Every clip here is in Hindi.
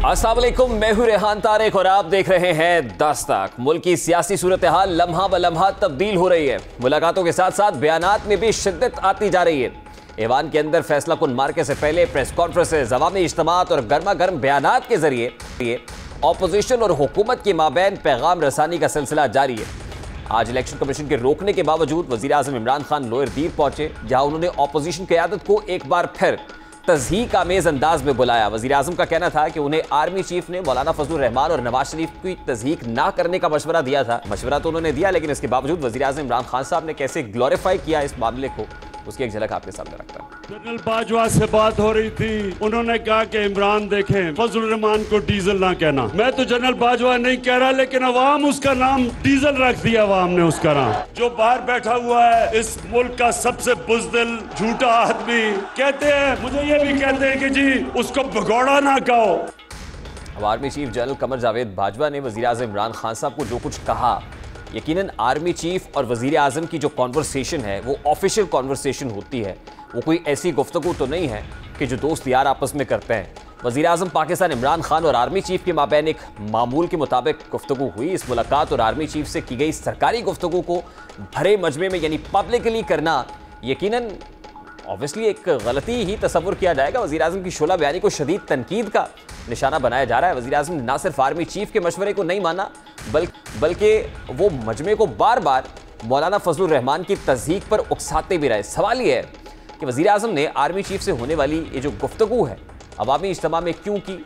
अस्सलाम वालेकुम, मैं हूं रेहान तारिक और आप देख रहे हैं दस्तक। मुल्क की सियासी सूरत हाल लम्हा ब लम्हा तब्दील हो रही है। मुलाकातों के साथ साथ बयानात में भी शिद्दत आती जा रही है। ऐवान के अंदर फैसला कुन मार्के से पहले प्रेस कॉन्फ्रेंसेस, अवामी इज्तिमात और गर्मा गर्म बयानात के जरिए अपोजिशन और हुकूमत के माबैन पैगाम रसानी का सिलसिला जारी है। आज इलेक्शन कमीशन के रोकने के बावजूद वज़ीर आज़म इमरान खान लोअर दीप पहुंचे, जहां उन्होंने अपोजिशन क़यादत को एक बार फिर तज़हीक आमेज अंदाज में बुलाया। वज़ीर आज़म का कहना था कि उन्हें आर्मी चीफ ने मौलाना फजलुर रहमान और नवाज शरीफ की तज़हीक ना करने का मशवरा दिया था। मशवरा तो उन्होंने दिया, लेकिन इसके बावजूद वज़ीर आज़म इमरान खान साहब ने कैसे ग्लोरीफाई किया इस मामले को, उसकी एक झलक आपके सामने रखता हूं। जनरल बाजवा से बात हो रही थी, उन्होंने कहा कि इमरान देखें फजलुर रहमान को डीजल ना कहना। मैं तो जनरल बाजवा नहीं कह रहा, लेकिन अवाम उसका नाम डीजल रख दिया। अवाम ने उसका नाम, जो बाहर बैठा हुआ है इस मुल्क का सबसे बुज़दिल झूठा आदमी, कहते हैं, मुझे ये भी कहते हैं कि जी उसको भगोड़ा ना कहो। अब army chief general Qamar Javed Bajwa ने वज़ीर आज़म इमरान खान साहब को जो कुछ कहा, यकीनन आर्मी चीफ और वज़ीर आज़म की जो कॉन्वर्सेशन है वो ऑफिशियल कॉन्वर्सेशन होती है। वो कोई ऐसी गुफ्तगू तो नहीं है कि जो दोस्त यार आपस में करते हैं। वज़ीर आज़म पाकिस्तान इमरान खान और आर्मी चीफ के माबैन एक मामूल के मुताबिक गुफ्तगू हुई। इस मुलाकात और आर्मी चीफ से की गई सरकारी गुफ्तगू को भरे मजमे में यानी पब्लिकली करना यकीनन ऑब्वियसली एक गलती ही तस्वुर किया जाएगा। वज़ीर आज़म की शोला बयानी को शदीद तनकीद का निशाना बनाया जा रहा है। वज़ीर आज़म ने ना सिर्फ आर्मी चीफ के मशवरे को नहीं माना, बल्कि वो मजमे को बार बार मौलाना फजलुर रहमान की तज़हीक पर उकसाते भी रहे। सवाल ये है कि वज़ीर आज़म ने आर्मी चीफ से होने वाली ये जो गुफ्तगू है अवामी इज्तिमा में क्यों की?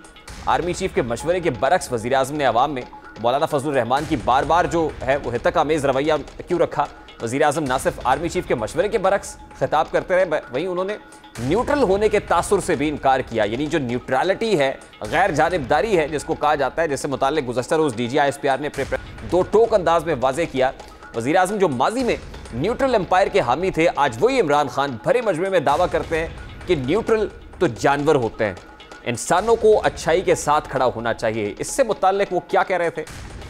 आर्मी चीफ के मशवरे के बरक्स वज़ीर आज़म ने अवाम में मौलाना फजलुर रहमान की बार बार जो है वो हितक आमेज़ रवैया क्यों रखा? वज़ीर आज़म ना सिर्फ आर्मी चीफ के मशवरे के बरक्स खिताब करते रहे, वहीं उन्होंने न्यूट्रल होने के तासुर से भी इनकार किया। यानी जो न्यूट्रलिटी है, गैर जानिबदारी है जिसको कहा जाता है, जिससे मुताल्लिक गुज़श्ता रोज़ DGI-SPR ने दो टोक अंदाज में वाज़े किया। वज़ीर आज़म जो माजी में न्यूट्रल एम्पायर के हामी थे, आज वही इमरान खान भरे मजमे में दावा करते हैं कि न्यूट्रल तो जानवर होते हैं, इंसानों को अच्छाई के साथ खड़ा होना चाहिए। इससे मुताल्लिक वो क्या कह रहे थे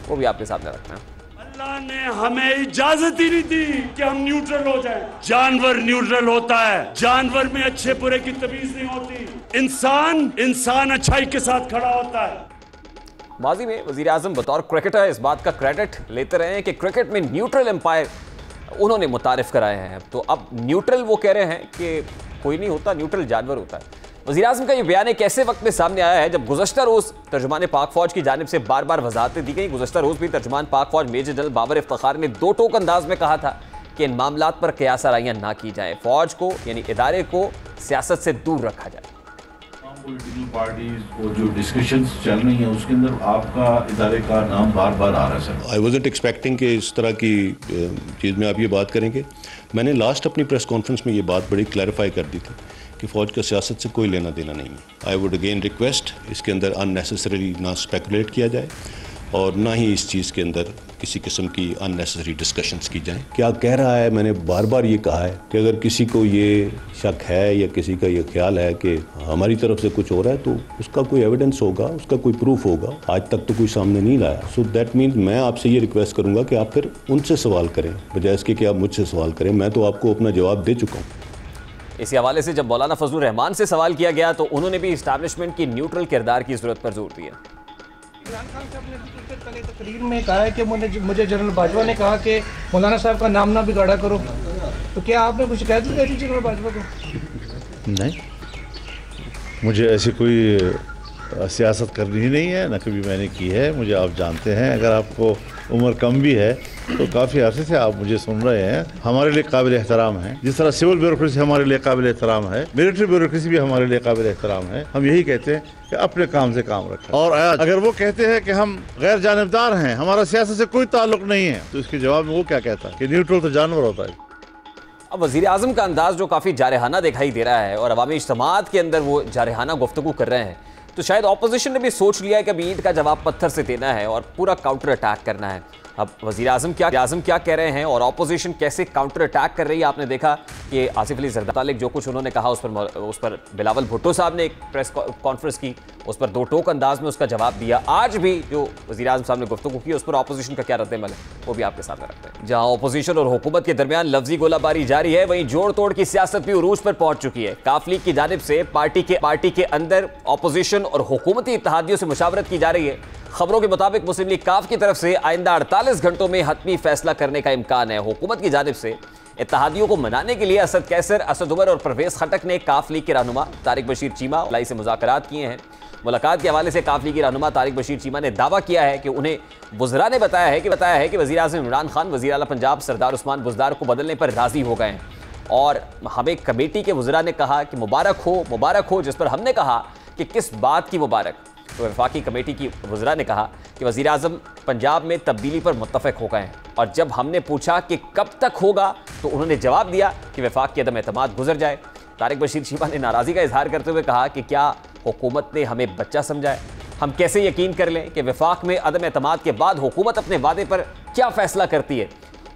वो भी आपके सामने रखते हैं। अल्लाह ने हमें इजाजत ही नहीं दी कि हम न्यूट्रल हो जाएं। जानवर न्यूट्रल होता है, जानवर में अच्छे बुरे की तमीज नहीं होती। इंसान अच्छाई के साथ खड़ा होता है। माजी में वज़ीर आज़म बतौर क्रिकेटर इस बात का क्रेडिट लेते रहे हैं कि क्रिकेट में न्यूट्रल एम्पायर उन्होंने मुतारिफ कराए हैं। तो अब न्यूट्रल वो कह रहे हैं कि कोई नहीं होता, न्यूट्रल जानवर होता है। वज़ीर आज़म का ये बयान एक ऐसे वक्त में सामने आया है जब गुज़श्ता रोज़ तर्जुमान पाक फ़ौज की जानिब से बार बार वजाहतें दी गई। गुज़श्ता रोज़ भी तर्जुमान पाक फ़ौज मेजर जनरल बाबर इफ्तिखार ने दो टोक अंदाज में कहा था कि इन मामलात पर क़यास आराइयाँ ना की जाए, फ़ौज को यानी इदारे को सियासत से दूर रखा जाए। पॉलिटिकल पार्टीज और जो डिस्कशंस चल रही हैं उसके अंदर आपका इदारे का नाम बार बार आ रहा है सर। आई वॉज़न्ट एक्सपेक्टिंग कि इस तरह की चीज़ में आप ये बात करेंगे। मैंने लास्ट अपनी प्रेस कॉन्फ्रेंस में ये बात बड़ी क्लैरिफाई कर दी थी कि फ़ौज का सियासत से कोई लेना देना नहीं है। आई वुड अगेन रिक्वेस्ट इसके अंदर अननेसेसरी ना स्पेकुलेट किया जाए और ना ही इस चीज़ के अंदर किसी किस्म की अननेसेसरी डिस्कशंस की जाएं। क्या कह रहा है, मैंने बार बार ये कहा है कि अगर किसी को ये शक है या किसी का ये ख्याल है कि हमारी तरफ से कुछ हो रहा है तो उसका कोई एविडेंस होगा, उसका कोई प्रूफ होगा। आज तक तो कोई सामने नहीं लाया। सो दैट मीन्स मैं आपसे ये रिक्वेस्ट करूँगा कि आप फिर उनसे सवाल करें बजाय इसके कि आप मुझसे सवाल करें। मैं तो आपको अपना जवाब दे चुका हूँ। इसी हवाले से जब मौलाना फजलुर रहमान से सवाल किया गया तो उन्होंने भी इस्टेब्लिशमेंट की न्यूट्रल किरदार की जरूरत पर जोर दिया। इमरान खान साहब ने कल तकरीर में कहा है कि मुझे जनरल बाजवा ने कहा कि मौलाना साहब का नाम ना बिगाड़ा करो, तो क्या आपने कुछ शिकायत की थी जनरल बाजवा को? नहीं, मुझे ऐसी कोई सियासत करनी ही नहीं है, न कभी मैंने की है। मुझे आप जानते हैं, अगर आपको उम्र कम भी है तो काफ़ी अरसे से आप मुझे सुन रहे हैं। हमारे लिए काबिल एहतराम है, जिस तरह सिविल ब्यूरोक्रेसी हमारे लिए काबिल एहतराम है, मिलिट्री ब्यूरोक्रेसी भी हमारे लिए काबिल एहतराम है। हम यही कहते हैं कि अपने काम से काम रखें। और अगर वो कहते हैं कि हम गैर जानिबदार हैं, हमारा सियासत से कोई ताल्लुक नहीं है, तो इसके जवाब में वो क्या कहता है कि न्यूट्रल तो जानवर होता है। अब वज़ीर आज़म का अंदाज जो काफ़ी जारहाना दिखाई दे रहा है और अवामी इज्तिमात के अंदर वो जारहाना गुफ्तगू कर रहे हैं, तो शायद ऑपोजिशन ने भी सोच लिया है कि अभी ईद का जवाब पत्थर से देना है और पूरा काउंटर अटैक करना है। अब वज़ीर आज़म क्या कह रहे हैं और ऑपोजिशन कैसे काउंटर अटैक कर रही है। आपने देखा कि आसिफ अली ज़रदारी जो कुछ उन्होंने कहा उस पर बिलावल भुट्टो साहब ने एक प्रेस कॉन्फ्रेंस की, उस पर दो टोक अंदाज में उसका जवाब दिया। आज भी जो वज़ीर आज़म साहब ने गुफ्तगू की उस पर ऑपोजिशन का क्या रद्द-ए-अमल है वो भी आपके सामने रखते हैं। जहां ऑपोजिशन और हुकूमत के दरमियान लफ्जी गोलाबारी जारी है, वहीं जोड़ तोड़ की सियासत भी उरूज पर पहुंच चुकी है। काफ लीग की जानिब से पार्टी के अंदर ऑपोजिशन और हुकूमती इत्तेहादियों से मुशावरत की जा रही है। खबरों के मुताबिक मुस्लिम लीग काफ की तरफ से आइंदा 48 घंटों में हतमी फैसला करने का इम्कान है। हुकूमत की जानिब से इत्तेहादियों को मनाने के लिए असद कैसर, असद उमर और परवेज खटक ने काफ लीग के रहनुमा तारिक बशीर चीमा से मुज़ाकरात किए हैं। मुलाकात के हवाले से काफ लीग के रहनुमा तारिक बशीर चीमा ने दावा किया है कि उन्हें वज़रा ने बताया है कि वज़ीर आज़म इमरान खान वज़ीर आला पंजाब सरदार उस्मान बुज़दार को बदलने पर राज़ी हो गए हैं और हमें कमेटी के वज़रा ने कहा कि मुबारक हो, जिस पर हमने कहा कि किस बात की मुबारक। तो वफाकी कमेटी की वज़रा ने कहा कि वज़ीर आज़म पंजाब में तब्दीली पर मुत्तफ़िक़ हो गए हैं और जब हमने पूछा कि कब तक होगा तो उन्होंने जवाब दिया कि वफाक की अदम एतमाद गुजर जाए। तारिक बशीर चीमा ने नाराज़गी का इजहार करते हुए कहा कि क्या हुकूमत ने हमें बच्चा समझा है? हम कैसे यकीन कर लें कि वफाक में अदम एतमाद के बाद हुकूमत अपने वादे पर क्या फ़ैसला करती है।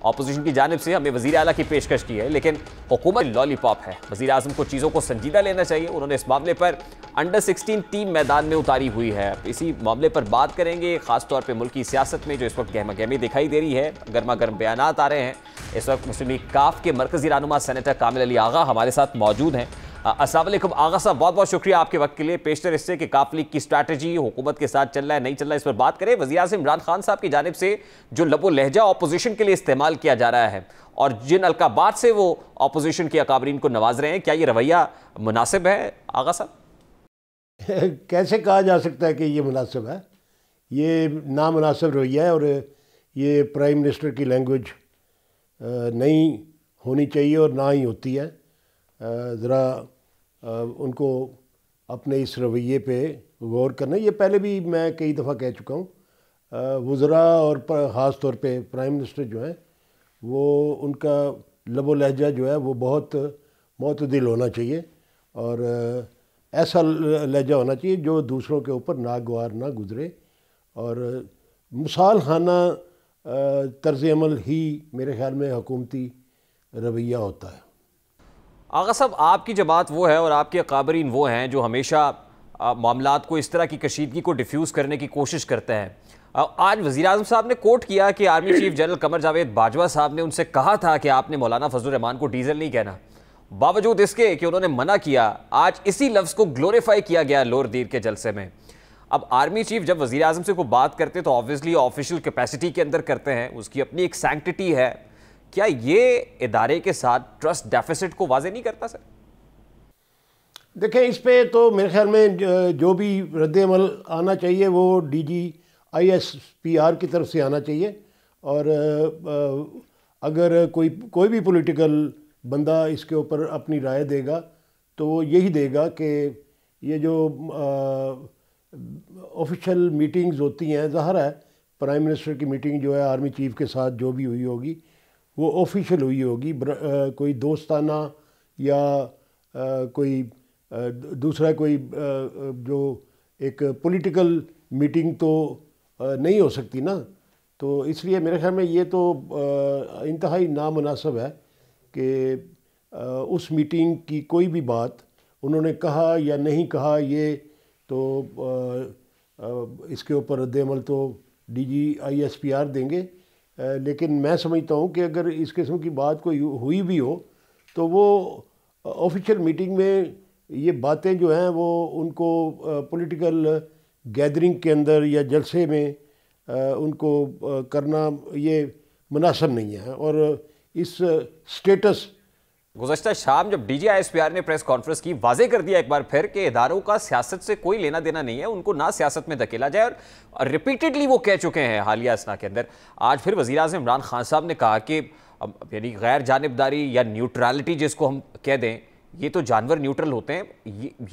ऑपोजिशन की जानिब से हमें वज़ीर आला की पेशकश की है, लेकिन हुकूमत लॉलीपॉप है। वज़ीर आज़म को चीज़ों को संजीदा लेना चाहिए। उन्होंने इस मामले पर अंडर 16 टीम मैदान में उतारी हुई है। इसी मामले पर बात करेंगे, ख़ासतौर पर मुल्क की सियासत में जो इस वक्त गहमा गहमी दिखाई दे रही है, गर्मा गर्म बयानात आ रहे हैं। इस वक्त मुस्लिम लीग काफ के मरकज़ी रहनुमा सेनेटर कामिल अली आगा हमारे साथ मौजूद हैं। अस्सलाम वालेकुम आगा साहब, बहुत बहुत शुक्रिया आपके वक्त के लिए। पेशतर इससे कि काफ लीग की स्ट्रैटेजी हुकूमत के साथ चल रहा है नहीं चल रहा है, इस पर बात करें। वज़ीर आज़म इमरान खान साहब की जानिब से जो लबो लहजा ऑपोजिशन के लिए इस्तेमाल किया जा रहा है और जिन अलकाबात से वो ऑपोजिशन के अकाबरीन को नवाज रहे हैं, क्या ये रवैया मुनासिब है आगा साहब? कैसे कहा जा सकता है कि ये मुनासिब है? ये नामुनासिब रवैया है और ये प्राइम मिनिस्टर की लैंग्वेज नहीं होनी चाहिए और ना ही होती है। ज़रा उनको अपने इस रवैये पे गौर करना। ये पहले भी मैं कई दफ़ा कह चुका हूँ। वज़रा और ख़ास तौर पे प्राइम मिनिस्टर जो हैं वो उनका लबो लहजा जो है वो बहुत मुतदिल होना चाहिए और ऐसा लहजा होना चाहिए जो दूसरों के ऊपर नागवार ना गुजरे और मिसाल खाना तर्ज़ अमल ही मेरे ख़्याल में हुकूमती रवैया होता है। आगा साहब, आपकी जमात वो है और आपके अकाबरीन वो हैं जो हमेशा मामलात को इस तरह की कशीदगी को डिफ्यूज़ करने की कोशिश करते हैं। आज वज़ीर आज़म साहब ने कोट किया कि army chief general Qamar Javed Bajwa साहब ने उनसे कहा था कि आपने मौलाना फजलुर रहमान को डीजल नहीं कहना। बावजूद इसके कि उन्होंने मना किया, आज इसी लफ्ज़ को ग्लोरीफाई किया गया लोअर दीर के जलसे में। अब आर्मी चीफ जब वज़ीर आज़म से कोई बात करते तो ऑब्वियसली ऑफिशियल कैपेसिटी के अंदर करते हैं, उसकी अपनी एक सैंक्टिटी है। क्या ये इदारे के साथ ट्रस्ट डेफिसिट को वाज़े नहीं करता सर? देखें, इस पे तो मेरे ख्याल में जो भी रद्द-ए-अमल आना चाहिए वो DG ISPR की तरफ से आना चाहिए और अगर कोई भी पॉलिटिकल बंदा इसके ऊपर अपनी राय देगा तो वो यही देगा कि ये जो ऑफिशियल मीटिंग्स होती हैं, ज़ाहिर है प्राइम मिनिस्टर की मीटिंग जो है आर्मी चीफ के साथ जो भी हुई होगी वो ऑफिशियल हुई होगी, कोई दोस्ताना या कोई दूसरा कोई जो एक पॉलिटिकल मीटिंग तो नहीं हो सकती ना। तो इसलिए मेरे ख्याल में ये तो इंतहाई नामुनासिब है कि उस मीटिंग की कोई भी बात उन्होंने कहा या नहीं कहा, ये तो इसके ऊपर रद्द-ए-अमल तो DG ISPR देंगे। लेकिन मैं समझता हूँ कि अगर इस किस्म की बात कोई हुई भी हो तो वो ऑफिशियल मीटिंग में ये बातें जो हैं वो उनको पॉलिटिकल गैदरिंग के अंदर या जलसे में उनको करना ये मुनासिब नहीं है। और इस स्टेटस गुज़श्ता शाम जब DG ISPR ने प्रेस कॉन्फ्रेंस की, वाजे कर दिया एक बार फिर कि इदारों का सियासत से कोई लेना देना नहीं है, उनको ना सियासत में धकेला जाए और रिपीटेडली वो कह चुके हैं हालिया असना के अंदर। आज फिर वज़ीर आज़म इमरान खान साहब ने कहा कि यानी गैर जानिबदारी या न्यूट्रलिटी जिसको हम कह दें, ये तो जानवर न्यूट्रल होते हैं।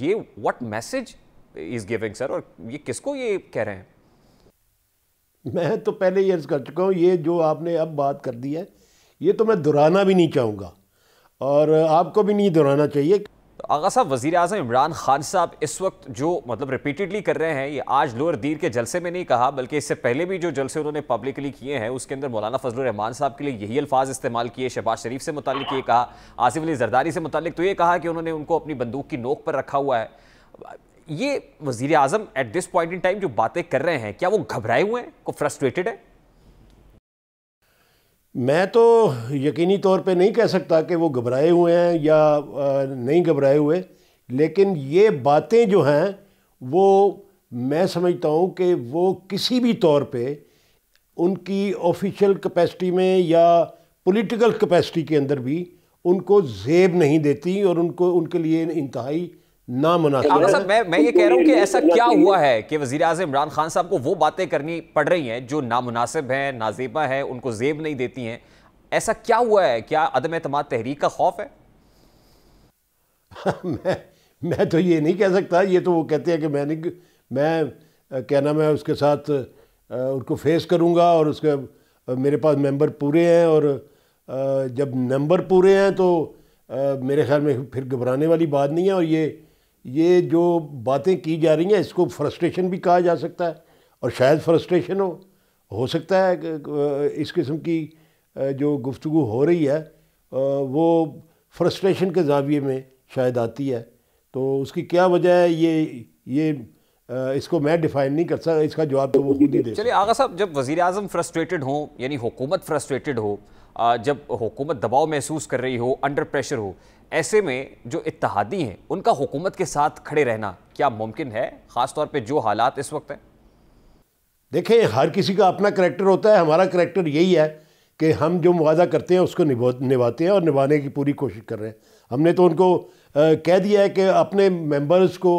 ये what message is giving sir, और ये किसको ये कह रहे हैं? मैं तो पहले ही अर्ज़ कर चुका हूँ, ये जो आपने अब बात कर दी है ये तो मैं दोहराना भी नहीं चाहूँगा और आपको भी नहीं दोहराना चाहिए। तो आगा साहब, वज़ीर आज़म इमरान खान साहब इस वक्त जो मतलब रिपीटेडली कर रहे हैं, ये आज लोअर दीर के जलसे में नहीं कहा, बल्कि इससे पहले भी जो जलसे उन्होंने पब्लिकली किए हैं उसके अंदर मौलाना फजलुर रहमान साहब के लिए यही अल्फाज इस्तेमाल किए, शहबाज शरीफ से मुतालिक ये कहा, आसिफ अली जरदारी से मुतालिक तो ये कहा कि उन्होंने उनको अपनी बंदूक की नोक पर रखा हुआ है। ये वज़ीर आज़म at this point in time जो बातें कर रहे हैं, क्या वो घबराए हुए हैं, को फ्रस्ट्रेटेड है? मैं तो यकीनी तौर पे नहीं कह सकता कि वो घबराए हुए हैं या नहीं घबराए हुए, लेकिन ये बातें जो हैं वो मैं समझता हूँ कि वो किसी भी तौर पे उनकी ऑफिशियल कैपेसिटी में या पॉलिटिकल कैपेसिटी के अंदर भी उनको ज़ेब नहीं देती और उनको उनके लिए इंतहाई नामुनासिब। मैं ये कह रहा हूँ कि ऐसा क्या हुआ है कि वज़ीर आज़म इमरान खान साहब को वो बातें करनी पड़ रही हैं जो नामुनासिब हैं, नाजेबा हैं, उनको ज़ेब नहीं देती हैं? ऐसा क्या हुआ है? क्या अदम एतमाद तहरीक का खौफ है? मैं तो ये नहीं कह सकता। ये तो वो कहते हैं कि मैं क्या नाम है उसके साथ उनको फेस करूँगा और उसके मेरे पास मेंबर पूरे हैं, और जब नंबर पूरे हैं तो मेरे ख्याल में फिर घबराने वाली बात नहीं है। और ये जो बातें की जा रही हैं इसको फ्रस्ट्रेशन भी कहा जा सकता है, और शायद फ्रस्ट्रेशन हो सकता है कि इस किस्म की जो गुफ्तगू हो रही है वो फ्रस्ट्रेशन के ज़ाविये में शायद आती है। तो उसकी क्या वजह है ये इसको मैं डिफाइन नहीं कर सकता, इसका जवाब तो वो खुद ही दे। चलिए आगा साहब, जब वज़ीर आज़म फ्रस्ट्रेटेड हो यानी हुकूमत फ्रस्ट्रेटेड हो, जब हुकूमत दबाव महसूस कर रही हो, अंडर प्रेशर हो, ऐसे में जो इत्तेहादी हैं उनका हुकूमत के साथ खड़े रहना क्या मुमकिन है, ख़ास तौर पे जो हालात इस वक्त हैं? देखें, हर किसी का अपना करैक्टर होता है। हमारा करैक्टर यही है कि हम जो वादा करते हैं उसको निभाते हैं और निभाने की पूरी कोशिश कर रहे हैं। हमने तो उनको कह दिया है कि अपने मेंबर्स को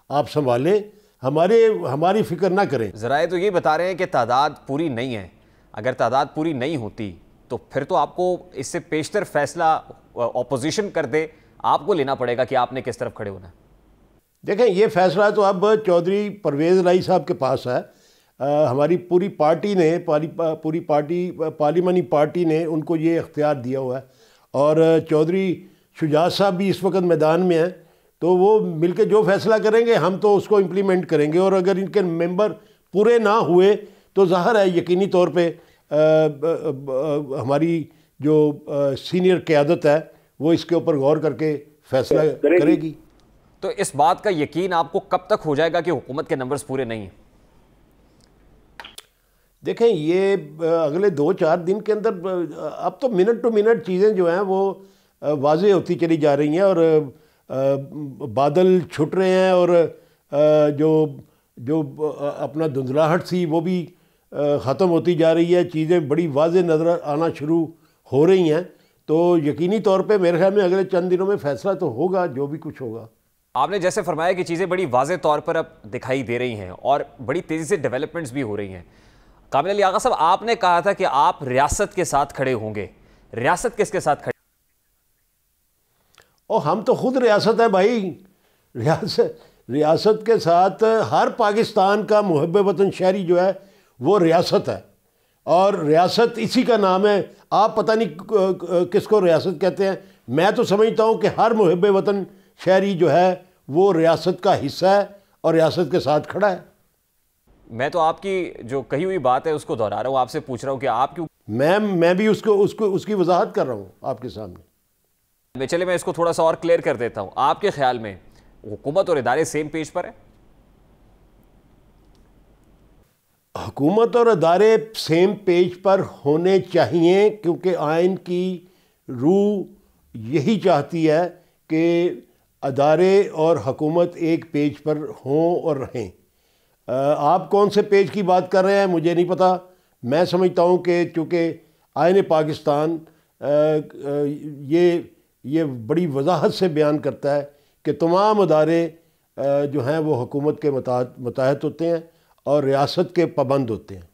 आप संभालें, हमारी फ़िक्र ना करें। ज़राए तो ये बता रहे हैं कि तादाद पूरी नहीं है। अगर तादाद पूरी नहीं होती तो फिर तो आपको इससे पेशतर फैसला ऑपोजिशन कर दे, आपको लेना पड़ेगा कि आपने किस तरफ खड़े होना है। देखें, ये फैसला तो अब चौधरी परवेज़ इलाही साहब के पास है। हमारी पूरी पार्टी ने पार्लिमानी पार्टी ने उनको ये इख्तियार दिया हुआ है, और चौधरी शुजात साहब भी इस वक्त मैदान में हैं। तो वो मिलकर जो फैसला करेंगे हम तो उसको इम्प्लीमेंट करेंगे, और अगर इनके मेंबर पूरे ना हुए तो ज़ाहिर है यकीनी तौर पे हमारी जो सीनियर क़यादत है वो इसके ऊपर गौर करके फैसला करेगी। तो इस बात का यकीन आपको कब तक हो जाएगा कि हुकूमत के नंबर्स पूरे नहीं हैं? देखें, ये अगले 2-4 दिन के अंदर अब तो मिनट टू मिनट चीज़ें जो हैं वो वाज़ेह होती चली जा रही हैं, और बादल छुट रहे हैं, और जो अपना धुंधलाहट थी वो भी ख़त्म होती जा रही है। चीज़ें बड़ी वाज़ेह नज़र आना शुरू हो रही हैं। तो यकीनी तौर पे मेरे ख्याल में अगले चंद दिनों में फ़ैसला तो होगा, जो भी कुछ होगा। आपने जैसे फरमाया कि चीज़ें बड़ी वाज़ेह तौर पर अब दिखाई दे रही हैं और बड़ी तेज़ी से डेवलपमेंट्स भी हो रही हैं। कामिल अली आगा साहब, आपने कहा था कि आप रियासत के साथ खड़े होंगे। रियासत किसके साथ खड़े? और हम तो खुद रियासत है भाई। रियासत के साथ हर पाकिस्तान का मुहब्ब वतन शहरी जो है वो रियासत है, और रियासत इसी का नाम है। आप पता नहीं किसको रियासत कहते हैं। मैं तो समझता हूँ कि हर मुहब्ब वतन शहरी जो है वो रियासत का हिस्सा है और रियासत के साथ खड़ा है। मैं तो आपकी जो कही हुई बात है उसको दोहरा रहा हूँ, आपसे पूछ रहा हूँ कि आप क्यों। मैं भी उसकी वजाहत कर रहा हूँ आपके सामने। चले मैं इसको थोड़ा सा और क्लियर कर देता हूँ। आपके ख्याल में हुकूमत और इदारे सेम पेज पर है? हुकूमत और इदारे सेम पेज पर होने चाहिए, क्योंकि आइन की रूह यही चाहती है कि अदारे और हुकूमत एक पेज पर हों और रहें। आप कौन से पेज की बात कर रहे हैं मुझे नहीं पता। मैं समझता हूँ कि चूँकि आइन पाकिस्तान ये बड़ी वजाहत से बयान करता है कि तमाम अदारे जो हैं वो हुकूमत के मुताहत होते हैं और रियासत के पाबंद होते हैं।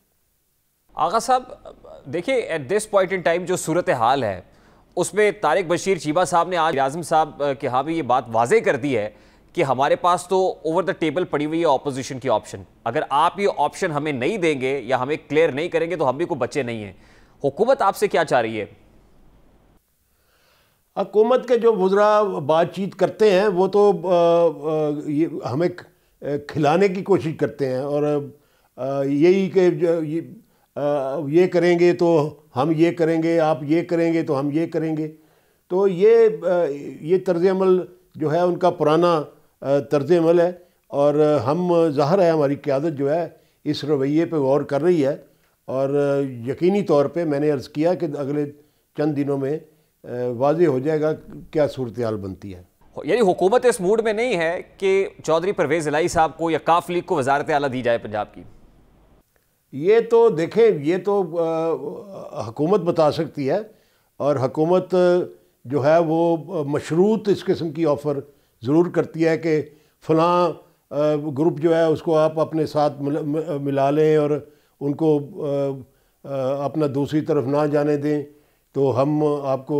आगा साहब देखिए, eight this point in time जो सूरत हाल है उसमें तारिक बशीर चीबा साहब ने आज आज़म साहब के यहाँ भी ये बात वाज़े कर दी है कि हमारे पास तो ओवर द टेबल पड़ी हुई है ऑपोजिशन की ऑप्शन। अगर आप ये ऑप्शन हमें नहीं देंगे या हमें क्लियर नहीं करेंगे तो हम भी कोई बच्चे नहीं हैं। हुकूमत आपसे क्या चाह रही है? हुकूमत के जो वज़रा बातचीत करते हैं वो तो ये हमें खिलाने की कोशिश करते हैं और यही कि ये करेंगे तो हम ये करेंगे, आप ये करेंगे तो हम ये करेंगे। तो ये तर्ज़ अमल जो है उनका पुराना तर्ज़ अमल है और हम ज़ाहिर है हमारी क़यादत जो है इस रवैये पे गौर कर रही है और यकीनी तौर पे मैंने अर्ज़ किया कि अगले चंद दिनों में वाज़ेह हो जाएगा क्या सूरत हाल बनती है। यानी हुकूमत इस मूड में नहीं है कि चौधरी परवेज़ इलाही साहब को या काफ लीग को वज़ारत आला दी जाए पंजाब की? ये तो देखें, ये तो हुकूमत बता सकती है और हुकूमत जो है वो मशरूत इस किस्म की ऑफ़र ज़रूर करती है कि फ़लाँ ग्रुप जो है उसको आप अपने साथ मिला लें और उनको अपना दूसरी तरफ ना जाने दें तो हम आपको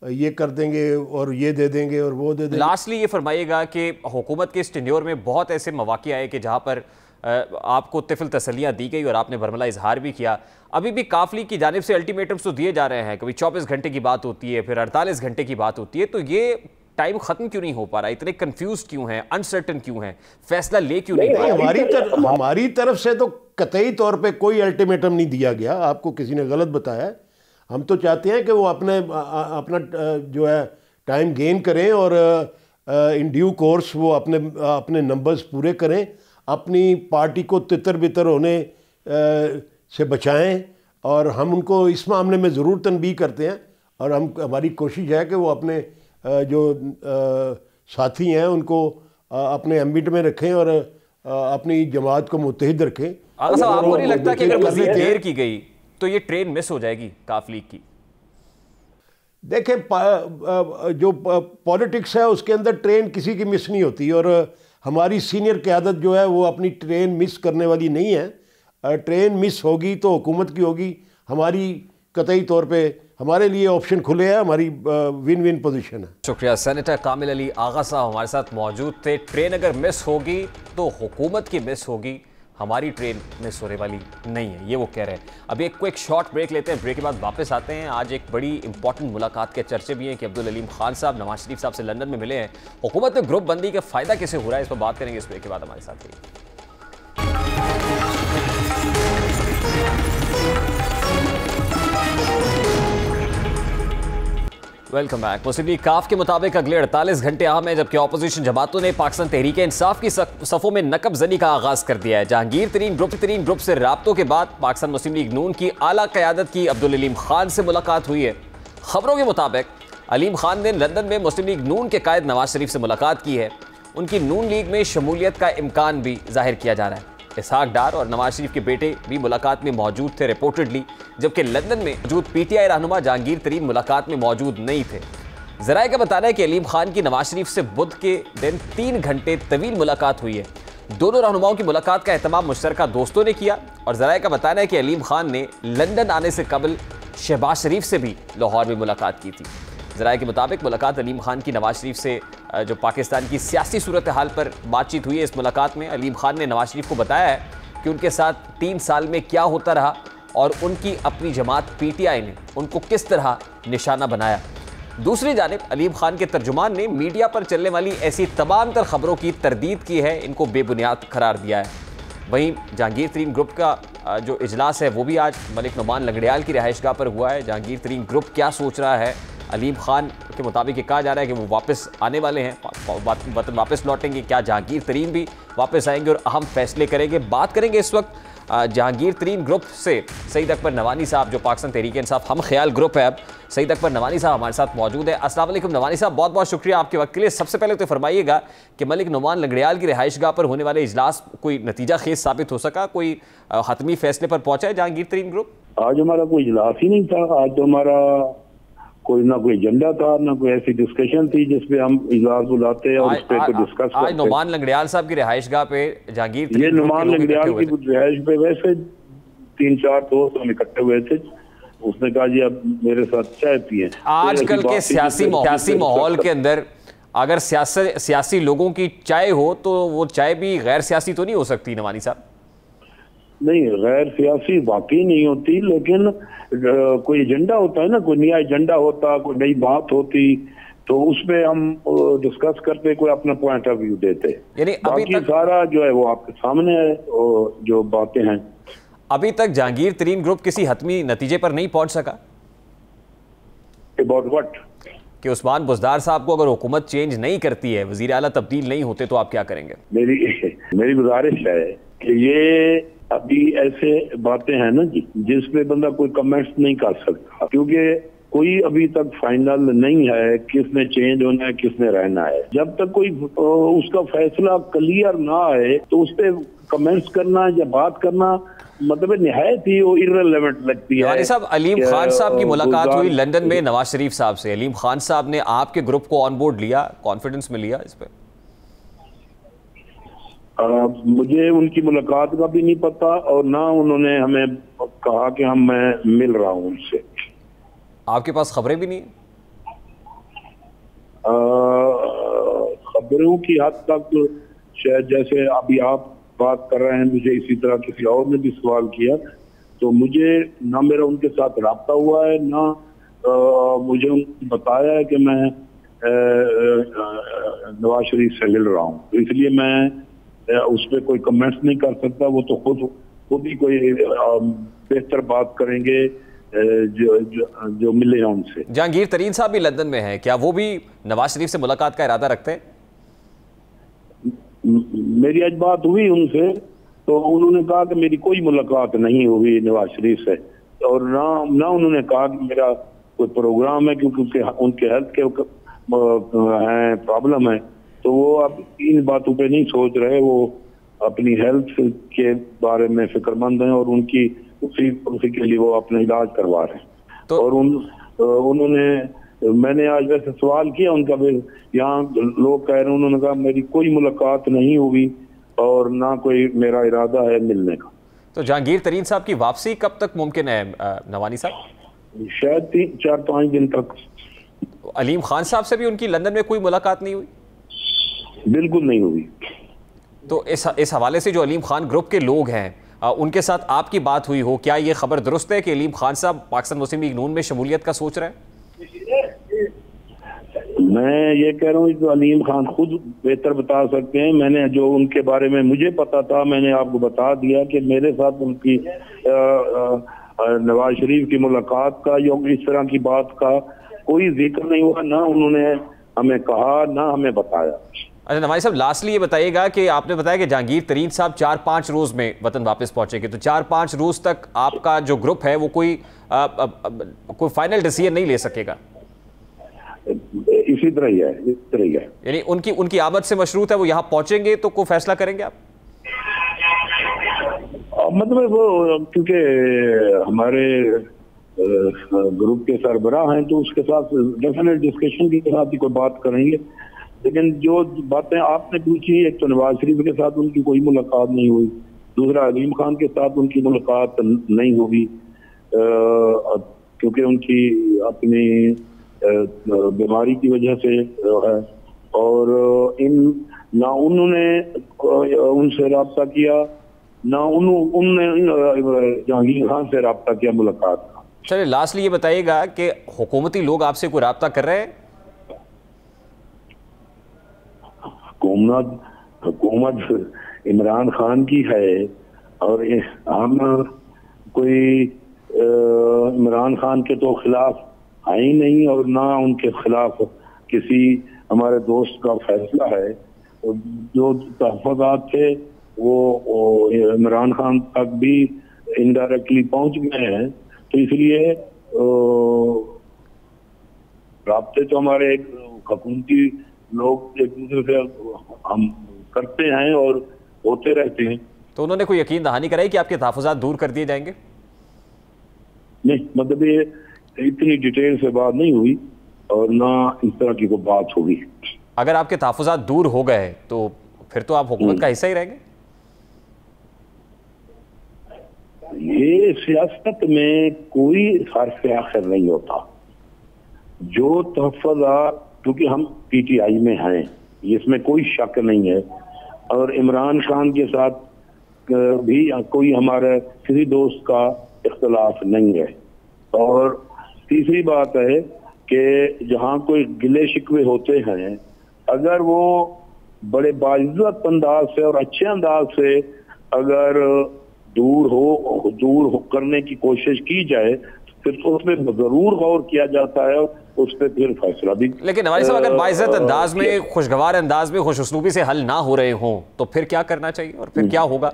ये कर देंगे और ये दे देंगे और वो दे देंगे। लास्टली ये फरमाइएगा कि हुकूमत के इस टेन्योर में बहुत ऐसे मौक़े आए कि जहाँ पर आपको तिफल तसल्लियाँ दी गई और आपने भरमला इजहार भी किया। अभी भी काफ लीग की जानिब से अल्टीमेटम्स तो दिए जा रहे हैं, कभी 24 घंटे की बात होती है, फिर 48 घंटे की बात होती है, तो ये टाइम ख़त्म क्यों नहीं हो पा रहा? इतने कंफ्यूज क्यों हैं, अनसर्टन क्यों हैं, फैसला ले क्यों नहीं रहे? हमारी तरफ से तो कतई तौर पे कोई अल्टीमेटम नहीं दिया गया, आपको किसी ने गलत बताया है। हम तो चाहते हैं कि वो अपना जो है टाइम गेन करें और इन ड्यू कोर्स वो अपने नंबर्स पूरे करें, अपनी पार्टी को तितर बितर होने से बचाएं और हम उनको इस मामले में ज़रूर तनबीह करते हैं और हमारी कोशिश है कि वो अपने जो साथी हैं उनको अपने एम्बिट में रखें और अपनी जमात को मुत्तहिद रखें। आगा साहब, आपको नहीं लगता कि अगर मज़ीद देर की गई तो ये ट्रेन मिस हो जाएगी काफ लीग की? देखें, जो पॉलिटिक्स है उसके अंदर ट्रेन किसी की मिस नहीं होती और हमारी सीनियर क़यादत जो है वो अपनी ट्रेन मिस करने वाली नहीं है। ट्रेन मिस होगी तो हुकूमत की होगी। हमारी कतई तौर पे हमारे लिए ऑप्शन खुले हैं, हमारी विन विन पोजीशन है। शुक्रिया। सेनेटर कामिल अली आगा साहब हमारे साथ मौजूद थे। ट्रेन अगर मिस होगी तो हुकूमत की मिस होगी, हमारी ट्रेन मिस होने वाली नहीं है, ये वो कह रहे हैं। अभी एक क्विक शॉर्ट ब्रेक लेते हैं, ब्रेक के बाद वापस आते हैं। आज एक बड़ी इंपॉर्टेंट मुलाकात के चर्चे भी हैं कि अब्दुल अलीम खान साहब नवाज शरीफ साहब से लंदन में मिले हैं। हुकूमत में ग्रुप बंदी का फ़ायदा कैसे हो रहा है, इस पर बात करेंगे इस ब्रेक के बाद। हमारे साथ रहिए। Welcome back. मुस्लिम लीग काफ के मुताबिक अगले 48 घंटे अहम है, जबकि अपोजिशन जमातों ने पाकिस्तान तहरीक इंसाफ की सफ़ों में नकब ज़नी का आगाज़ कर दिया है। जहांगीर तरीन ग्रुप से राब्तों के बाद पाकिस्तान मुस्लिम लीग नून की आला क़यादत की अब्दुल अलीम खान से मुलाकात हुई है। खबरों के मुताबिक अलीम खान ने लंदन में मुस्लिम लीग नून के कायद नवाज शरीफ से मुलाकात की है। उनकी नून लीग में शमूलियत का इम्कान भी जाहिर किया जा रहा है। इसहाक डार और नवाज शरीफ के बेटे भी मुलाकात में मौजूद थे रिपोर्टेडली, जबकि लंदन में मौजूद पीटीआई रहनुमा जहांगीर तरीन मुलाकात में मौजूद नहीं थे। ज़राए का बताना है कि अलीम खान की नवाज शरीफ से बुध के दिन 3 घंटे तवील मुलाकात हुई है। दोनों रहनुमाओं की मुलाकात का एहतमाम मुश्तरका दोस्तों ने किया और ज़राए का बताना है कि अलीम खान ने लंदन आने से कबल शहबाज शरीफ से भी लाहौर में मुलाकात की थी। ज़राए के मुताबिक मुलाकात अलीम खान की नवाज शरीफ से जो पाकिस्तान की सियासी सूरत हाल पर बातचीत हुई है, इस मुलाकात में अलीम खान ने नवाज शरीफ को बताया है कि उनके साथ 3 साल में क्या होता रहा और उनकी अपनी जमात पीटीआई ने उनको किस तरह निशाना बनाया। दूसरी जानिब अलीम खान के तर्जुमान ने मीडिया पर चलने वाली ऐसी तमाम तर खबरों की तरदीद की है, इनको बेबुनियाद करार दिया है। वहीं जहांगीर तरीन ग्रुप का जो इजलास है वो भी आज मलिक नुमान लंगड़ियाल की रिहाइशगाह पर हुआ है। जहांगीर तरीन ग्रुप क्या सोच रहा है, अलीम खान के मुताबिक ये कहा जा रहा है कि वो वापस आने वाले हैं, वतन वापस लौटेंगे। क्या जहांगीर तरीन भी वापस आएंगे और अहम फैसले करेंगे? बात करेंगे इस वक्त जहांगीर तरीन ग्रुप से सईद अकबर नवानी साहब, जो पाकिस्तान तहरीक इंसाफ हम ख्याल ग्रुप है। अब सईद अकबर नवानी साहब हमारे साथ मौजूद है। अस्सलाम वालेकुम नवानी साहब, बहुत बहुत शुक्रिया आपके वक्त के लिए। सबसे पहले तो फरमाइएगा कि मलिक नुमान लंगड़ियाल की रिहाइशगाह पर होने वाले इजलास कोई नतीजा खेज साबित हो सका, कोई हतमी फैसले पर पहुंचा है जहांगीर तरीन ग्रुप? आज हमारा कोई इजलास ही नहीं था। आज तो हमारा ना कोई एजेंडा था, ना कोई ऐसी डिस्कशन थी जिसपे हम इजलास बुलाते और उस पर डिस्कस करते। आज नुमान लंगड़ियाल साहब की रिहाइशगाह पे जहांगीर, ये नुमान लंगड़ियाल की रिहाइश पे वैसे 3-4 दोस्त हम इकट्ठे हुए थे। उसने कहा जी अब मेरे साथ चाय पिए। आजकल के सियासी माहौल के अंदर अगर सियासी लोगों की चाय हो तो वो चाय भी गैर सियासी तो नहीं हो सकती नवानी साहब? नहीं, गैर सियासी वाकई नहीं होती, लेकिन कोई एजेंडा होता है ना, कोई नया एजेंडा होता, कोई नई बात होती, तो उसमें हम डिस्कस करते, कोई अपना पॉइंट ऑफ व्यू देते। यानी अभी बाकी तक सारा जो है वो आपके सामने है, जो बातें हैं। अभी तक जहांगीर तरीन ग्रुप किसी हतमी नतीजे पर नहीं पहुंच सका अबाउट व्हाट कि उस्मान बुज़दार साहब को अगर हुकूमत चेंज नहीं करती है, वजीर आला तब्दील नहीं होते, तो आप क्या करेंगे? मेरी गुजारिश है कि ये अभी ऐसे बातें हैं ना जी, जिसपे बंदा कोई कमेंट्स नहीं कर सकता, क्योंकि कोई अभी तक फाइनल नहीं है किसने चेंज होना है, किसने रहना है। जब तक कोई उसका फैसला क्लियर ना आए तो उस पर कमेंट्स करना या बात करना मतलब निहायत ही वो इर्रेलेवेंट लगती है। नवानी साहब, अलीम खान साहब की मुलाकात हुई लंदन में नवाज शरीफ साहब से। अलीम खान साहब ने आपके ग्रुप को ऑन बोर्ड लिया, कॉन्फिडेंस में लिया इस पे? मुझे उनकी मुलाकात का भी नहीं पता और ना उन्होंने हमें कहा कि मैं मिल रहा हूँ उनसे। आपके पास खबरें भी नहीं है? खबरों की हद तक शायद, जैसे अभी आप बात कर रहे हैं, मुझे इसी तरह किसी और ने भी सवाल किया, तो मुझे ना मेरा उनके साथ राब्ता हुआ है, ना मुझे उन्होंने बताया है कि मैं नवाज शरीफ से मिल रहा हूँ। इसलिए मैं उस पर कोई कमेंट्स नहीं कर सकता। वो तो खुद ही कोई बेहतर बात करेंगे जो मिले हैं उनसे। जहांगीर तरीन साहब भी लंदन में हैं, क्या वो भी नवाज शरीफ से मुलाकात का इरादा रखते हैं? मेरी आज बात हुई उनसे, तो उन्होंने कहा कि मेरी कोई मुलाकात नहीं हुई नवाज शरीफ से, और ना उन्होंने कहा कि मेरा कोई प्रोग्राम है, क्योंकि उनके हेल्थ के हैं प्रॉब्लम है, तो वो अब इन बातों पे नहीं सोच रहे। वो अपनी हेल्थ के बारे में फिक्रमंद हैं और उनकी उसी के लिए वो अपना इलाज करवा रहे हैं। तो और मैंने आज वैसे सवाल किया उनका, यहाँ लोग कह रहे हैं, उन्होंने कहा मेरी कोई मुलाकात नहीं हुई और ना कोई मेरा इरादा है मिलने का। तो जहांगीर तरीन साहब की वापसी कब तक मुमकिन है नवानी साहब? शायद 4-5 दिन तक। अलीम खान साहब से भी उनकी लंदन में कोई मुलाकात नहीं हुई? बिल्कुल नहीं हुई। तो इस हवाले से जो अलीम खान ग्रुप के लोग हैं, उनके साथ आपकी बात हुई हो, क्या ये खबर दुरुस्त है कि अलीम खान साहब पाकिस्तान मुस्लिम लीग नून में शमूलियत का सोच रहे हैं? मैं ये कह रहा हूँ कि अलीम खान खुद बेहतर बता सकते हैं। मैंने जो उनके बारे में मुझे पता था मैंने आपको बता दिया कि मेरे साथ उनकी नवाज शरीफ की मुलाकात का या इस तरह की बात का कोई जिक्र नहीं हुआ, ना उन्होंने हमें कहा ना हमें बताया। अच्छा नवाज साहब, लास्टली ये बताइएगा कि आपने बताया कि जहांगीर तरीन साहब 4-5 रोज में वतन वापस पहुंचेंगे, तो 4-5 रोज तक आपका जो ग्रुप है वो कोई फाइनल डिसीजन नहीं ले सकेगा? इसी तरह ही है। यानी उनकी आमद से मशरूत है, वो यहाँ पहुंचेंगे तो कोई फैसला करेंगे आप? मतलब वो क्योंकि हमारे ग्रुप के सरबराह हैं, तो उसके साथ डेफिनेट डिस्कशन के साथ ही कोई बात करेंगे। लेकिन जो बातें आपने पूछी, एक तो नवाज शरीफ के साथ उनकी कोई मुलाकात नहीं हुई, दूसरा अलीम खान के साथ उनकी मुलाकात नहीं हुई, क्योंकि उनकी अपनी बीमारी की वजह से है, और ना उन्होंने उनसे रब्ता किया, ना उन्होंने जहांगीर खान से रब्ता किया मुलाकात का। चलिए लास्टली ये बताइएगा कि हुकूमती लोग आपसे कोई रब्ता कर रहे हैं? हुकूमत इमरान खान की है और हम कोई इमरान खान के तो खिलाफ है ही नहीं, और ना उनके खिलाफ किसी हमारे दोस्त का फैसला है। जो तहफ़्फ़ुज़ात थे वो इमरान खान तक भी इनडायरेक्टली पहुंच गए हैं, तो इसलिए राब्ते तो हमारे हुकूमती लोग एक दूसरे से हम करते हैं और होते रहते हैं। तो उन्होंने कोई यकीन दहानी कराई कि आपके तहफ़्फ़ुज़ात दूर कर दिए जाएंगे? नहीं, मतलब ये इतनी डिटेल से बात नहीं हुई और ना इस तरह की कोई बात होगी। अगर आपके तहफ़्फ़ुज़ात दूर हो गए तो फिर तो आप हुकूमत का हिस्सा ही रहेंगे? ये सियासत में कोई हर्फ आखिर नहीं होता। जो तहफ़्फ़ुज़ात, क्योंकि हम PTI में हैं, इसमें कोई शक नहीं है, और इमरान खान के साथ भी कोई हमारे किसी दोस्त का इख्तिलाफ नहीं है। और तीसरी बात है कि जहाँ कोई गिले शिकवे होते हैं, अगर वो बड़े बाइज्जत अंदाज से और अच्छे अंदाज से अगर दूर करने की कोशिश की जाए, फिर तो उसमें जरूर गौर किया जाता है, उस पर फिर फैसला भी। लेकिन हमारे साहब, अगर बाइज्जत अंदाज में, खुशगवार अंदाज में, खुश उसलूबी से हल ना हो रहे हों तो फिर क्या करना चाहिए और फिर क्या होगा?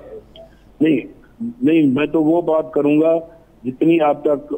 नहीं, मैं तो वो बात करूंगा जितनी आप तक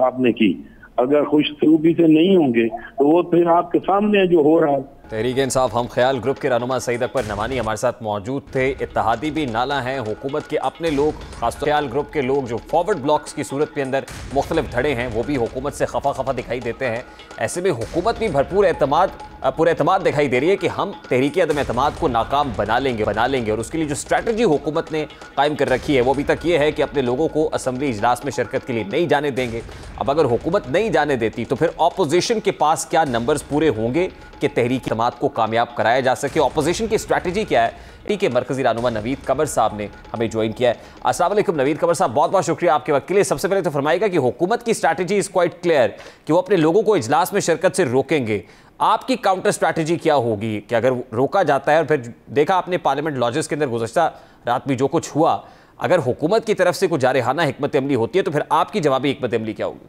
आपने की। अगर खुशसलूबी से नहीं होंगे तो वो फिर आपके सामने जो हो रहा है। तहरीक इंसाफ हम ख्याल ग्रुप के रहनुमा सईद अकबर नवानी हमारे साथ मौजूद थे। इत्तेहादी भी नाला हैं, हुकूमत के अपने लोग, खासतौर ख्याल ग्रुप के लोग जो फॉरवर्ड ब्लॉक्स की सूरत के अंदर मुख्तलिफ धड़े हैं, वो भी हुकूमत से खफा दिखाई देते हैं। ऐसे में हुकूमत भी भरपूर एतमाद दिखाई दे रही है कि हम तहरीक अदम एतमाद को नाकाम बना लेंगे और उसके लिए जो स्ट्रैटेजी हुकूमत ने कायम कर रखी है वो अभी तक ये है कि अपने लोगों को असम्बली इजलास में शिरकत के लिए नहीं जाने देंगे। अब अगर हुकूमत नहीं जाने देती तो फिर ऑपोजिशन के पास क्या नंबर्स पूरे होंगे कि तहरीक अदम को कामयाब कराया जा सके? ऑपोजिशन की स्ट्रैटेजी क्या है? के मरकजी रहनुमा नवीद कमर साहब ने हमें ज्वाइन किया है। अस्सलाम वालेकुम नवीद कमर साहब, बहुत बहुत शुक्रिया आपके वक्त के लिए। सबसे पहले तो फरमाइएगा कि हुकूमत की स्ट्रैटेजी इज क्वाइट क्लियर कि वो अपने लोगों को इजलास में शिरकत से रोकेंगे। आपकी काउंटर स्ट्रैटेजी क्या होगी कि अगर रोका जाता है और फिर देखा आपने पार्लियामेंट लॉजेस के अंदर गुज़श्ता रात में जो कुछ हुआ, अगर हुकूमत की तरफ से कुछ जारहाना हिकमत अमली होती है तो फिर आपकी जवाबी हिकमत अमली क्या होगी?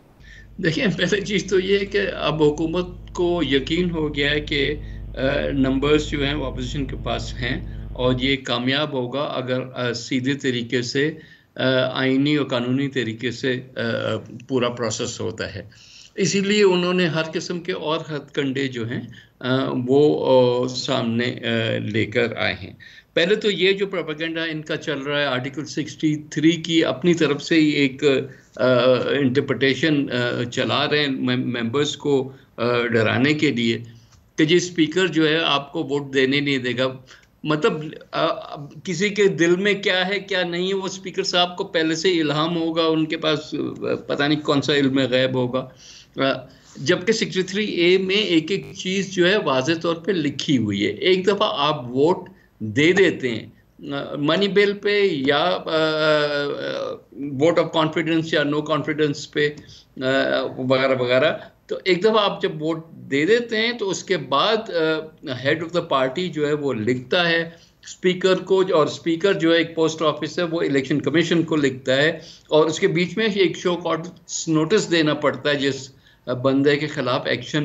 देखिए, पहली चीज़ तो ये है कि अब हुकूमत को यकीन हो गया है कि नंबर्स जो हैं वो अपोजिशन के पास हैं और ये कामयाब होगा अगर सीधे तरीके से आईनी और कानूनी तरीके से पूरा प्रोसेस होता है। इसीलिए उन्होंने हर किस्म के और हथकंडे जो हैं वो सामने लेकर आए हैं। पहले तो ये जो प्रोपेगेंडा इनका चल रहा है, आर्टिकल 63 की अपनी तरफ से ही एक इंटरप्रिटेशन चला रहे हैं मेंबर्स को डराने के लिए कि जी स्पीकर जो है आपको वोट देने नहीं देगा। मतलब किसी के दिल में क्या है क्या नहीं है वो स्पीकर साहब को पहले से इल्हाम होगा, उनके पास पता नहीं कौन सा इल्म गैब होगा। जबकि 63A में एक एक चीज़ जो है वाज़े तौर पे लिखी हुई है। एक दफ़ा आप वोट दे देते हैं मनी बिल पे या वोट ऑफ कॉन्फिडेंस या नो कॉन्फिडेंस पे वगैरह वगैरह, तो एक दफ़ा आप जब वोट दे देते हैं तो उसके बाद हेड ऑफ द पार्टी जो है वो लिखता है स्पीकर को, और स्पीकर जो है एक पोस्ट ऑफिस है वो इलेक्शन कमीशन को लिखता है और उसके बीच में एक शो कॉज नोटिस देना पड़ता है जिस बंदे के खिलाफ एक्शन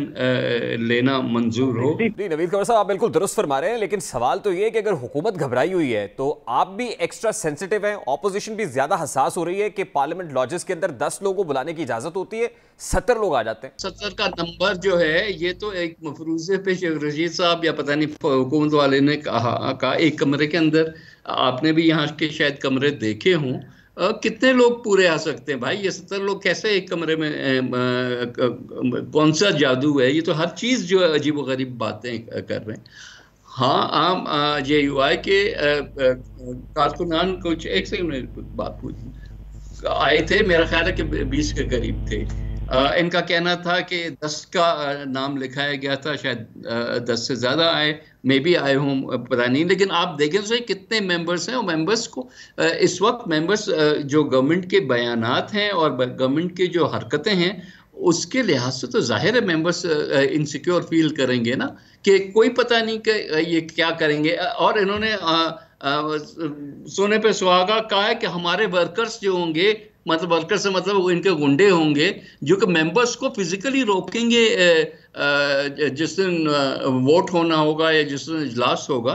लेना मंजूर हो। नवीद कमर साहब, आप बिल्कुल दुरुस्त फरमा रहे हैं, लेकिन सवाल तो ये है कि अगर हुकूमत घबराई हुई है तो आप भी एक्स्ट्रा सेंसिटिव हैं, ऑपोजिशन भी ज्यादा हसास हो रही है कि पार्लियामेंट लॉजेस के अंदर 10 लोगों को बुलाने की इजाजत होती है, 70 लोग आ जाते हैं। 70 का नंबर जो है ये तो एक मफरूजे पे शेख रशीद साहब या पता नहीं हुकूमत वाले ने कहा एक कमरे के अंदर, आपने भी यहाँ के शायद कमरे देखे हों, कितने लोग पूरे आ सकते हैं भाई? ये 70 लोग कैसे एक कमरे में, कौन सा जादू है? ये तो हर चीज़ जो है अजीब व गरीब बातें कर रहे हैं। हाँ, आम JUI के कारकुनान कुछ एक सेकंड बात पूछी आए थे, मेरा ख्याल है कि 20 के करीब थे। इनका कहना था कि 10 का नाम लिखाया गया था, शायद 10 से ज़्यादा आए, मे भी आए हों, पता नहीं। लेकिन आप देखें तो सही कितने मेंबर्स हैं, और मेंबर्स को इस वक्त मेंबर्स जो गवर्नमेंट के बयानात हैं और गवर्नमेंट की जो हरकतें हैं उसके लिहाज से तो जाहिर है मेंबर्स इनसिक्योर फील करेंगे ना, कि कोई पता नहीं कि ये क्या करेंगे। और इन्होंने सोने पे सुहागा कहा है कि हमारे वर्कर्स जो होंगे, मतलब वर्कर से मतलब वो इनके गुंडे होंगे जो कि मेंबर्स को फिजिकली रोकेंगे जिस दिन वोट होना होगा या जिस दिन इजलास होगा,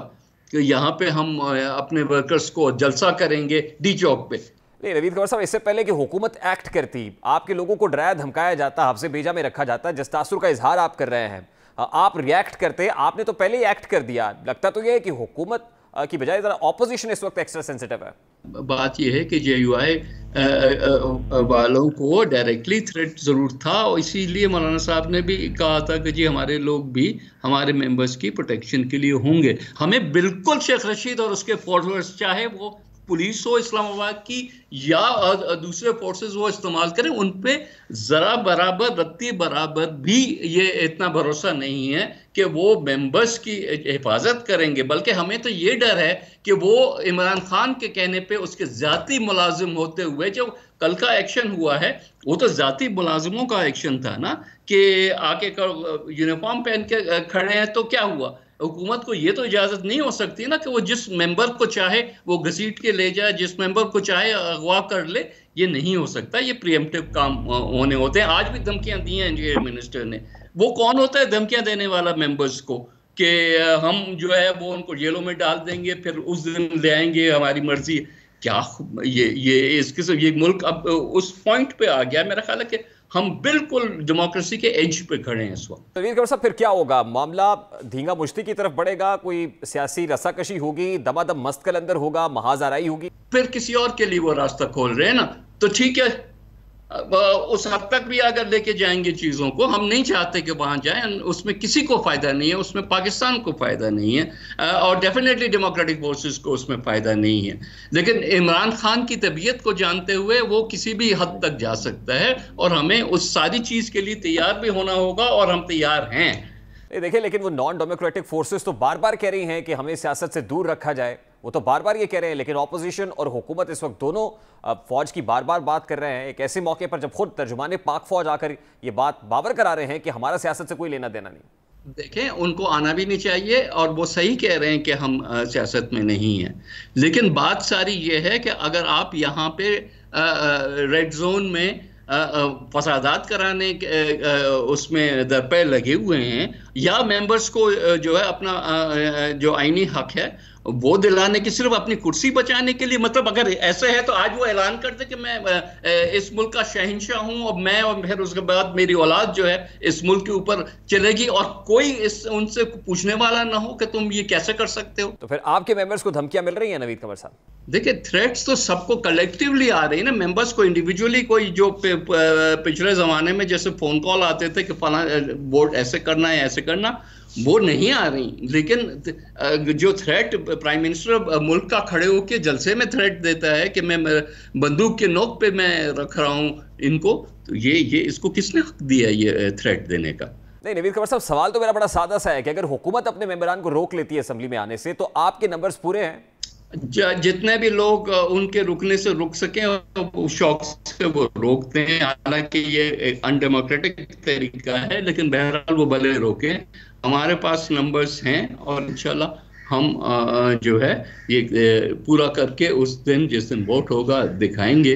कि यहाँ पे हम अपने वर्कर्स को जलसा करेंगे डी चौक पे। नहीं नवीद कमर साहब, इससे पहले कि हुकूमत एक्ट करती, आपके लोगों को डराया धमकाया जाता, आपसे बेजा में रखा जाता, जिस तासुर का इजहार आप कर रहे हैं, आप रिएक्ट करते, आपने तो पहले ही एक्ट कर दिया। लगता तो यह है कि हुकूमत की बजाय जरा ऑपोजिशन इस वक्त एक्स्ट्रा सेंसिटिव है। बात यह है कि JUI वालों को डायरेक्टली थ्रेट ज़रूर था, और इसीलिए मौलाना साहब ने भी कहा था कि जी हमारे लोग भी हमारे मेंबर्स की प्रोटेक्शन के लिए होंगे। हमें बिल्कुल शेख रशीद और उसके फॉलोअर्स, चाहे वो पुलिस हो इस्लामाबाद की या दूसरे फोर्सेस वो इस्तेमाल करें, उन पे ज़रा बराबर रत्ती बराबर भी ये इतना भरोसा नहीं है कि वो मेंबर्स की हिफाजत करेंगे। बल्कि हमें तो ये डर है कि वो इमरान खान के कहने पे उसके ज़ाती मुलाजिम होते हुए जो कल का एक्शन हुआ है वो तो जाती मुलाजिमों का एक्शन था ना, कि आके यूनिफॉर्म पहन के खड़े हैं तो क्या हुआ। हुकूमत को ये तो इजाजत नहीं हो सकती ना कि वो जिस मेंबर को चाहे वो घसीट के ले जाए, जिस मेंबर को चाहे अगवा कर ले। ये नहीं हो सकता, ये प्रीएम्प्टिव काम होने होते हैं। आज भी धमकियां दी हैं इंटीरियर मिनिस्टर ने। वो कौन होता है धमकियां देने वाला मेंबर्स को, कि हम जो है वो उनको जेलों में डाल देंगे, फिर उस दिन ले आएंगे, हमारी मर्जी। क्या ये इस किस्म ये मुल्क अब उस पॉइंट पे आ गया। मेरा ख्याल है कि हम बिल्कुल डेमोक्रेसी के एज पे खड़े हैं इस वक्त। नवीद कमर साहब, फिर क्या होगा? मामला धींगा मुश्ती की तरफ बढ़ेगा, कोई सियासी रस्साकशी होगी, दमादम मस्त कलंदर होगा, महाजराई होगी? फिर किसी और के लिए वो रास्ता खोल रहे हैं ना, तो ठीक है, उस हद तक भी अगर लेके जाएंगे चीजों को, हम नहीं चाहते कि वहां जाएं, उसमें किसी को फायदा नहीं है, उसमें पाकिस्तान को फायदा नहीं है और डेफिनेटली डेमोक्रेटिक फोर्सेस को उसमें फायदा नहीं है। लेकिन इमरान खान की तबीयत को जानते हुए वो किसी भी हद तक जा सकता है और हमें उस सारी चीज के लिए तैयार भी होना होगा और हम तैयार हैं। देखिए, लेकिन वो नॉन डेमोक्रेटिक फोर्सेस तो बार बार कह रही हैं कि हमें सियासत से दूर रखा जाए, वो तो बार बार ये कह रहे हैं, लेकिन ऑपोजिशन और हुकूमत इस वक्त दोनों फौज की बार बार बात कर रहे हैं। एक ऐसे मौके पर जब खुद तर्जुमाने पाक फौज आकर ये बात बावर करा रहे हैं कि हमारा सियासत से कोई लेना देना नहीं। देखें, उनको आना भी नहीं चाहिए और वो सही कह रहे हैं कि हम सियासत में नहीं हैं। लेकिन बात सारी ये है कि अगर आप यहाँ पे रेड जोन में फसादात कराने उसमें दरपे लगे हुए हैं, या मेंबर्स को जो है अपना जो आईनी हक है वो दिलाने की, सिर्फ अपनी कुर्सी बचाने के लिए, मतलब अगर ऐसे है तो आज वो ऐलान कर दे कि मैं इस मुल्क का शहंशाह हूं और मैं, और फिर उसके बाद मेरी औलाद जो है इस मुल्क के ऊपर चलेगी और कोई उनसे पूछने वाला ना हो कि तुम ये कैसे कर सकते हो। तो फिर आपके मेंबर्स को धमकियां मिल रही हैं नवीद कमर साहब? देखिए, थ्रेट्स तो सबको कलेक्टिवली आ रही है ना, मेंबर्स को इंडिविजुअली कोई जो पिछले जमाने में जैसे फोन कॉल आते थे कि फला वोट ऐसे करना है ऐसे करना, वो नहीं आ रही। लेकिन जो थ्रेट प्राइम मिनिस्टर मुल्क का खड़े होकर जलसे में थ्रेट देता है कि मैं बंदूक के नोक पे मैं रख रहा हूं इनको, तो ये इसको किसने हक दिया ये थ्रेट देने का? नहीं नवीद कमर साहब, सवाल तो मेरा बड़ा सादा सा है कि अगर हुकूमत अपने मेंबरान को रोक लेती है असेंबली में आने से, तो आपके नंबर्स पूरे हैं? जितने भी लोग उनके रुकने से रुक सके शौक से वो रोकते हैं। हालांकि ये अनडेमोक्रेटिक तरीका है, लेकिन बहरहाल वो भले रोके। हमारे पास नंबर्स हैं और इंशाल्लाह हम जो है ये पूरा करके उस दिन जिस दिन वोट होगा दिखाएंगे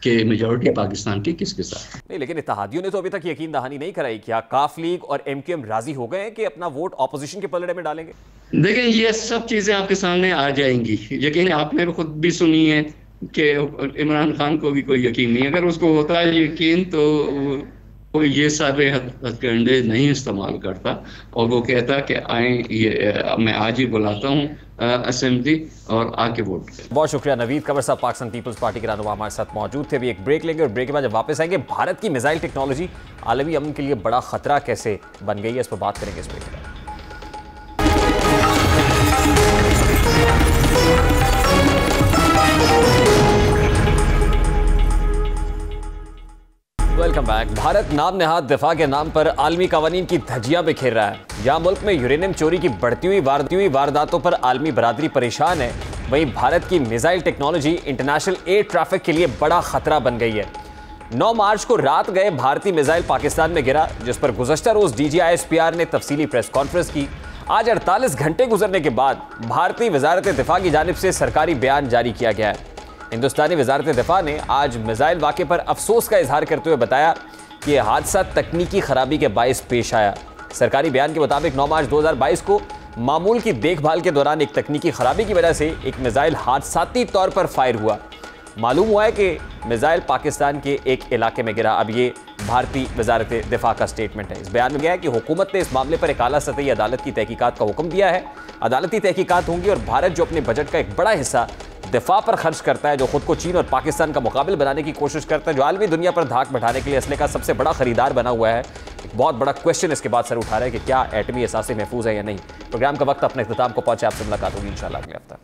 कि मेजॉरिटी पाकिस्तान की किसके साथ। नहीं, लेकिन इत्तेहादियों ने तो अभी तक यकीन दहानी नहीं कराई। क्या काफ लीग और एमक्यूएम राजी हो गए हैं कि अपना वोट ऑपोजिशन के पलड़े में डालेंगे? देखिए, ये सब चीजें आपके सामने आ जाएंगी। यकीन आपने खुद भी सुनी है कि इमरान खान को भी कोई यकीन नहीं। अगर उसको होता है यकीन तो वो ये सारे हथकंडे नहीं इस्तेमाल करता और वो कहता कि आए, ये मैं आज ही बुलाता हूँ असेंबली और आके वोट करें। बहुत शुक्रिया नवीद कमर साहब, पाकिस्तान पीपल्स पार्टी के रहनुमा हमारे साथ मौजूद थे। अभी एक ब्रेक लेंगे और ब्रेक के बाद जब वापस आएंगे, भारत की मिसाइल टेक्नोलॉजी आलमी अमन के लिए बड़ा खतरा कैसे बन गई है, इस पर बात करेंगे इस ब्रेक के बाद। Welcome back. भारत नाम नेहाद दिफा के नाम पर आलमी कवानीन की धज्जियां बिखेर रहा है। जहां मुल्क में यूरेनियम चोरी की बढ़ती हुई वारदातों पर आलमी बरादरी परेशान है, वहीं भारत की missile technology international air traffic के लिए बड़ा खतरा बन गई है। 9 मार्च को रात गए भारतीय मिसाइल पाकिस्तान में गिरा, जिस पर गुज़श्ता रोज DGISPR ने तफसीली प्रेस कॉन्फ्रेंस की। आज 48 घंटे गुजरने के बाद भारतीय वजारत दिफा की जानिब से सरकारी बयान जारी किया गया है। हिंदुस्तानी वजारत दिफा ने आज मिसाइल वाक़े पर अफसोस का इजहार करते हुए बताया कि यह हादसा तकनीकी खराबी के बायस पेश आया। सरकारी बयान के मुताबिक 9 मार्च 2022 को मामूल की देखभाल के दौरान एक तकनीकी खराबी की वजह से एक मिसाइल हादसाती तौर पर फायर हुआ। मालूम हुआ है कि मिसाइल पाकिस्तान के एक इलाके में गिरा। अब ये भारतीय वजारत दिफा का स्टेटमेंट है। इस बयान में गया है कि हुकूमत ने इस मामले पर एक आला सतही अदालत की तहकीकात का हुक्म दिया है। अदालती तहकीकात होंगी और भारत जो अपने बजट का एक बड़ा हिस्सा दिफा पर खर्च करता है, जो खुद को चीन और पाकिस्तान का मुकाबिल बनाने की कोशिश करता है, जो आलमी दुनिया पर धाक बैठाने के लिए असले का सबसे बड़ा खरीदार बना हुआ है, एक बहुत बड़ा क्वेश्चन इसके बाद सर उठा रहा है कि क्या एटमी असासे महफूज है या नहीं। प्रोग्राम का वक्त अपने इख्तिताम को पहुंचे। आपसे मुलाकात होगी इंशाल्लाह अगले हफ्ता।